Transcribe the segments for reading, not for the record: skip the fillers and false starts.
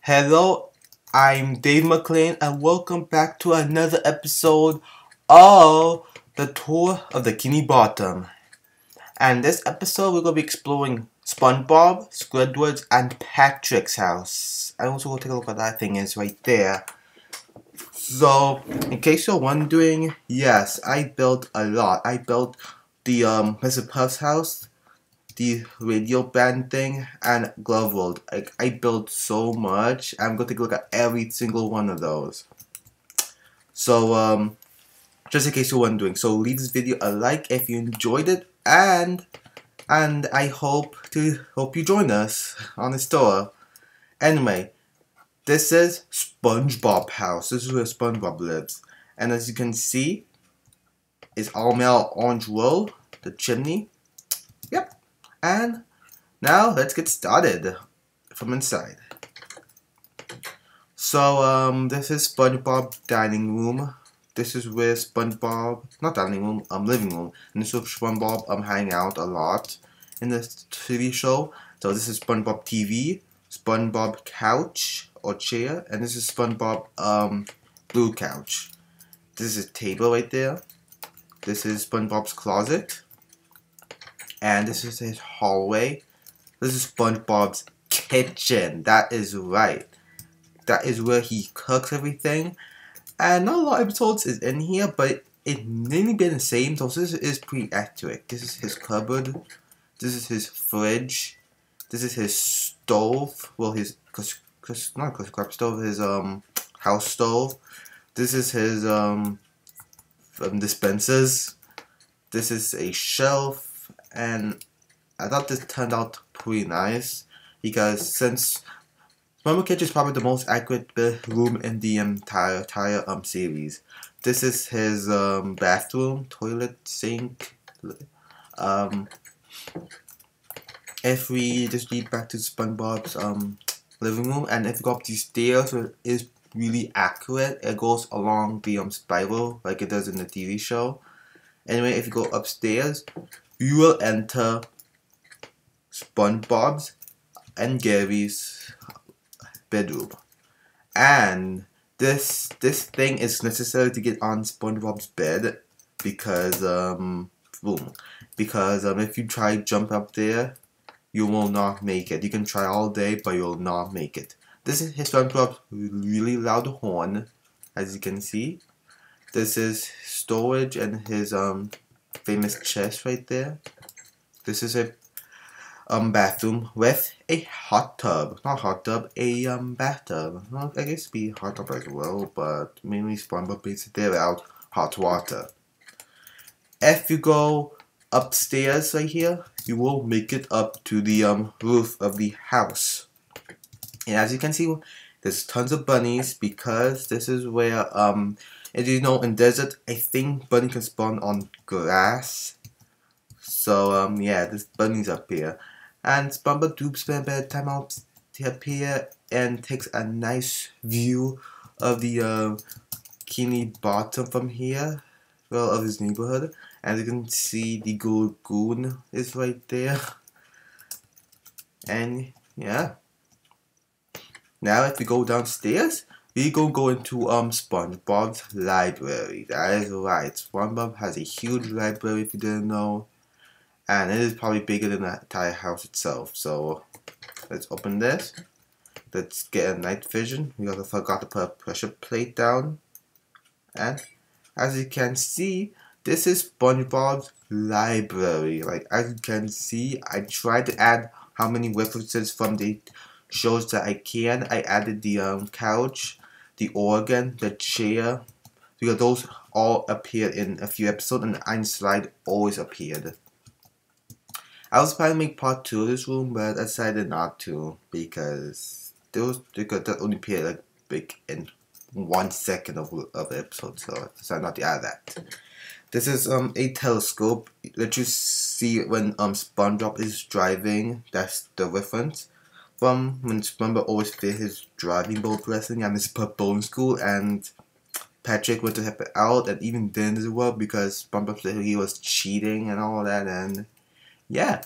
Hello, I'm Dave McLean, and welcome back to another episode of the Tour of the Bikini Bottom. And this episode, we're going to be exploring SpongeBob, Squidward's, and Patrick's house. I also will take a look at that thing is right there. So, in case you're wondering, yes, I built a lot. I built the Mr. Puff's house, the radio band thing, and Glove World. I built so much. I'm going to take a look at every single one of those. So, just in case you're wondering, so leave this video a like if you enjoyed it, and I hope you join us on this tour. Anyway, this is SpongeBob house. This is where SpongeBob lives, and as you can see, it's all metal orange wool, the chimney. Yep, and now let's get started from inside. So this is SpongeBob dining room. This is where SpongeBob, not dining room, living room. And this is where SpongeBob hang out a lot in this TV show. So this is SpongeBob TV, SpongeBob couch or chair, and this is SpongeBob blue couch. This is a table right there. This is SpongeBob's closet. And this is his hallway. This is SpongeBob's kitchen. That is right. That is where he cooks everything. And not a lot of episodes is in here, but it mainly been the same, so this is pretty accurate. This is his cupboard. This is his fridge. This is his stove. Well, his not cooktop stove, his house stove. This is his dispensers. This is a shelf, and I thought this turned out pretty nice because since SpongeBob Kitchen is probably the most accurate room in the entire series. This is his bathroom, toilet, sink. If we just lead back to SpongeBob's living room, and if you go up these stairs, it is really accurate. It goes along the spiral like it does in the TV show. Anyway, if you go upstairs, you will enter SpongeBob's and Gary's bedroom, and this thing is necessary to get on SpongeBob's bed because if you try to jump up there, you will not make it. You can try all day, but you will not make it. This is his SpongeBob's really loud horn, as you can see. This is storage and his famous chest right there. This is a bathroom with a hot tub. Not hot tub, a bathtub. Well, I guess be hot tub as well, but mainly SpongeBob makes it there out hot water. If you go upstairs right here, you will make it up to the roof of the house. And as you can see, there's tons of bunnies because this is where as you know, in desert, I think bunny can spawn on grass. So yeah, there's bunnies up here. And SpongeBob do spend a bit of time up here and takes a nice view of the Bikini Bottom from here, well, of his neighborhood. As you can see, the lagoon is right there. And yeah. Now if we go downstairs, we go into SpongeBob's library. That is right. SpongeBob has a huge library if you didn't know. And it is probably bigger than the entire house itself. So let's open this. Let's get a night vision. We also forgot to put a pressure plate down. And as you can see, this is SpongeBob's library. Like as you can see, I tried to add how many references from the shows that I can. I added the couch, the organ, the chair, because those all appeared in a few episodes, and the iron slide always appeared. I was planning to make part 2 of this room, but I decided not to because that only appeared like in 1 second of the episode, so I decided not to add that. This is a telescope that you see when SpongeBob is driving. That's the reference from when SpongeBob always did his driving boat lesson and his bowling school, and Patrick went to help it out, and even then as well because SpongeBob said he was cheating and all that, and yeah,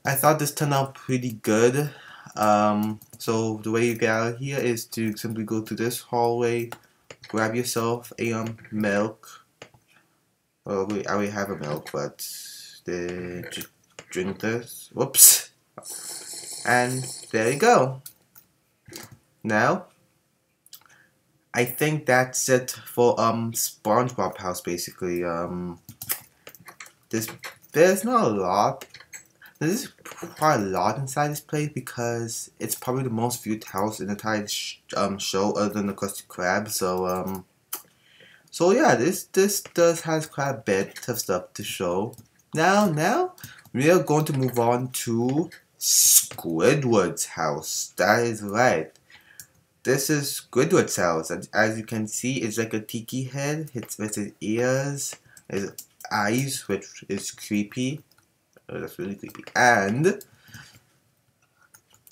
I thought this turned out pretty good. So the way you get out of here is to simply go to this hallway, grab yourself a milk. Well, I already have a milk, but drink this. Whoops. And there you go. Now, I think that's it for SpongeBob House basically. There's not a lot. There's quite a lot inside this place because it's probably the most viewed house in the entire show, other than the Krusty Krab. So yeah, this does has quite a bit of stuff to show. Now we are going to move on to Squidward's house. That is right. This is Squidward's house, and as you can see, it's like a tiki head. It's with his ears, his eyes, which is creepy. Oh, that's really creepy. And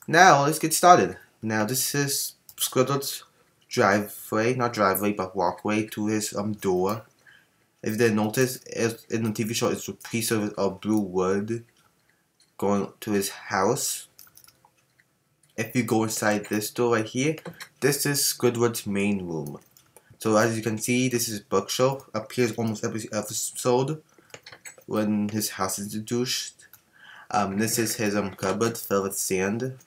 now let's get started. Now this is Squidward's driveway, not driveway, but walkway to his door. If you didn't notice, in the TV show, it's a piece of blue wood going to his house. If you go inside this door right here, this is Squidward's main room. So as you can see, this is bookshelf. Appears almost every episode when his house is introduced. This is his cupboard filled with sand.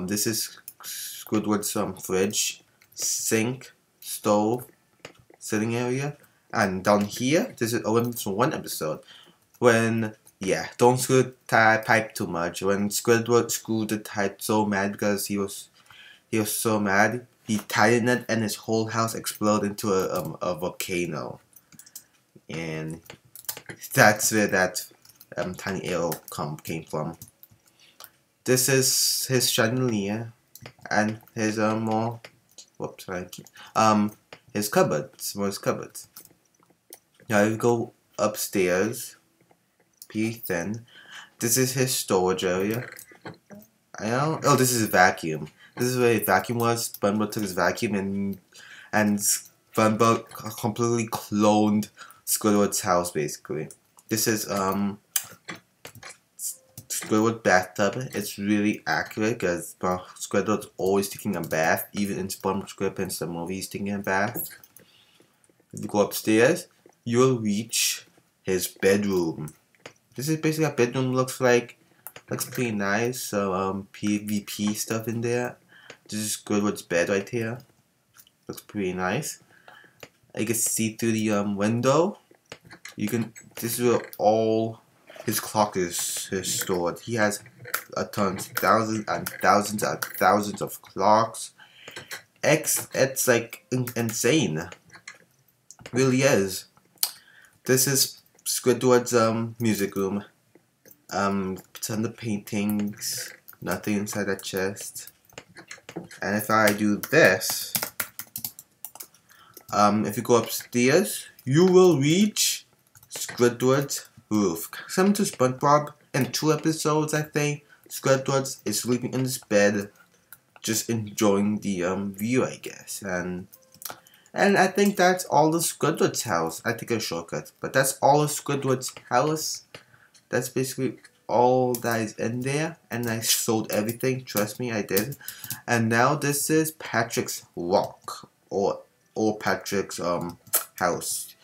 This is Squidward's fridge, sink, stove, sitting area. And down here, this is from one episode when, yeah, don't screw the pipe too much. When Squidward screwed the pipe so mad because he was so mad, he tightened it and his whole house exploded into a volcano. And that's where that tiny arrow came from. This is his chandelier and his his cupboard. Now you go upstairs. Pretty thin. This is his storage area. Oh, this is a vacuum. This is where his vacuum was. SpongeBob took his vacuum and SpongeBob completely cloned Squidward's house basically. This is Squidward's bathtub. It's really accurate because Squidward's always taking a bath. Even in SpongeBob SquarePants the movie, he's taking a bath. If you go upstairs, you'll reach his bedroom. This is basically how bedroom looks like. Looks pretty nice. So PvP stuff in there. This is Squidward's bed right here. Looks pretty nice. You can see through the window. This is where all his clock is stored. He has thousands and thousands and thousands of clocks. It's like insane. It really is. This is Squidward's music room. Ton of paintings. Nothing inside that chest. And if I do this, if you go upstairs, you will reach Squidward's roof. Similar to SpongeBob, in 2 episodes, I think, Squidward is sleeping in his bed, just enjoying the view, I guess. And I think that's all of Squidward's house. I take a shortcut, but that's all of Squidward's house. That's basically all that is in there, and I sold everything. Trust me, I did. And now this is Patrick's rock, or Patrick's house.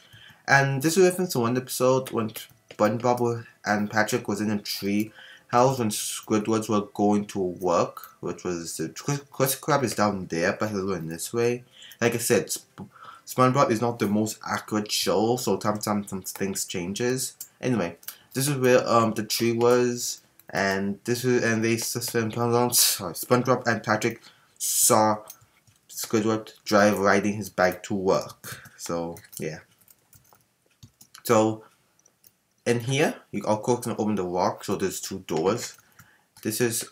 And this is a reference to one episode when SpongeBob and Patrick was in a tree house when Squidwards were going to work, which was the Krusty Krab is down there, but he's going this way. Like I said, SpongeBob is not the most accurate show, so sometimes some things changes. Anyway, this is where the tree was, and SpongeBob and Patrick saw Squidward riding his bike to work. So yeah. So in here, I'll open the rock. So there's 2 doors. This is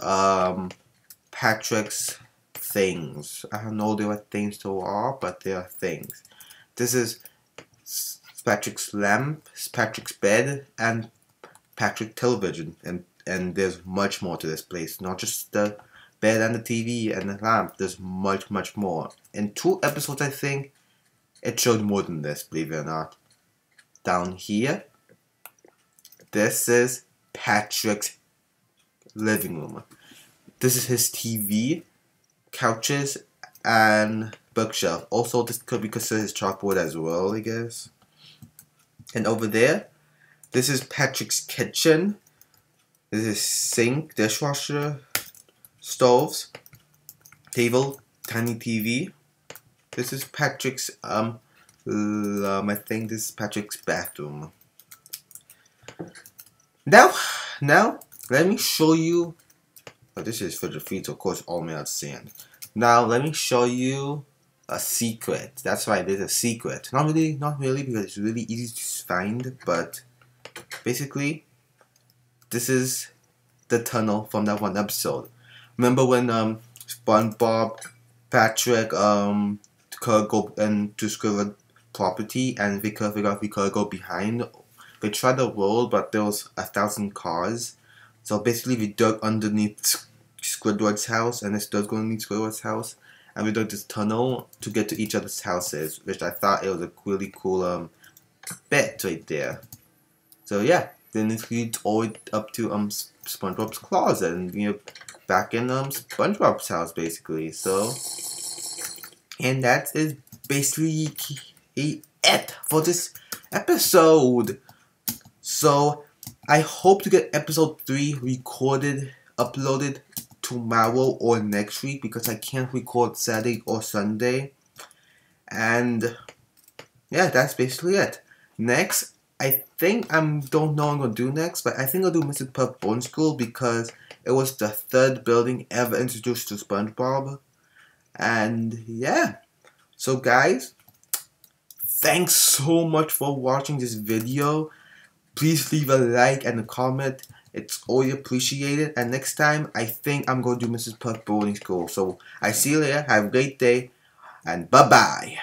Patrick's things. I don't know what things they are, but they are things. This is Patrick's lamp, Patrick's bed, and Patrick television. And there's much more to this place. Not just the bed and the TV and the lamp. There's much more. In 2 episodes, I think, it showed more than this, believe it or not. Down here, this is Patrick's living room. This is his TV, couches, and bookshelf. Also, this could be considered his chalkboard as well, I guess. And over there, this is Patrick's kitchen. This is sink, dishwasher, stoves, table, tiny TV. This is Patrick's I think this is Patrick's bathroom. Now let me show you. Oh, this is for the feet, of course, all made out of sand. Now let me show you a secret. That's right, there's a secret. Not really, because it's really easy to find. But basically, this is the tunnel from that one episode. Remember when SpongeBob, Patrick, could go into Squidward property and they could figure out if we could go behind. They tried to roll, but there was 1,000 cars. So basically, we dug underneath Squidward's house, and it's dug underneath Squidward's house, and we dug this tunnel to get to each other's houses, which I thought it was a really cool bit right there. So yeah, then it leads all the way up to SpongeBob's closet, and you know, back in SpongeBob's house basically. So, and that is basically it for this episode. So I hope to get episode 3 recorded, uploaded tomorrow or next week, because I can't record Saturday or Sunday. And yeah, that's basically it. Next, I think don't know what I'm gonna do next, but I think I'll do Mrs. Puff Bowling School, because it was the 3rd building ever introduced to SpongeBob. And yeah, so guys, thanks so much for watching this video. Please leave a like and a comment. It's always appreciated. And next time, I think I'm going to do Mrs. Puff Bowling School. So I see you later. Have a great day. And bye-bye.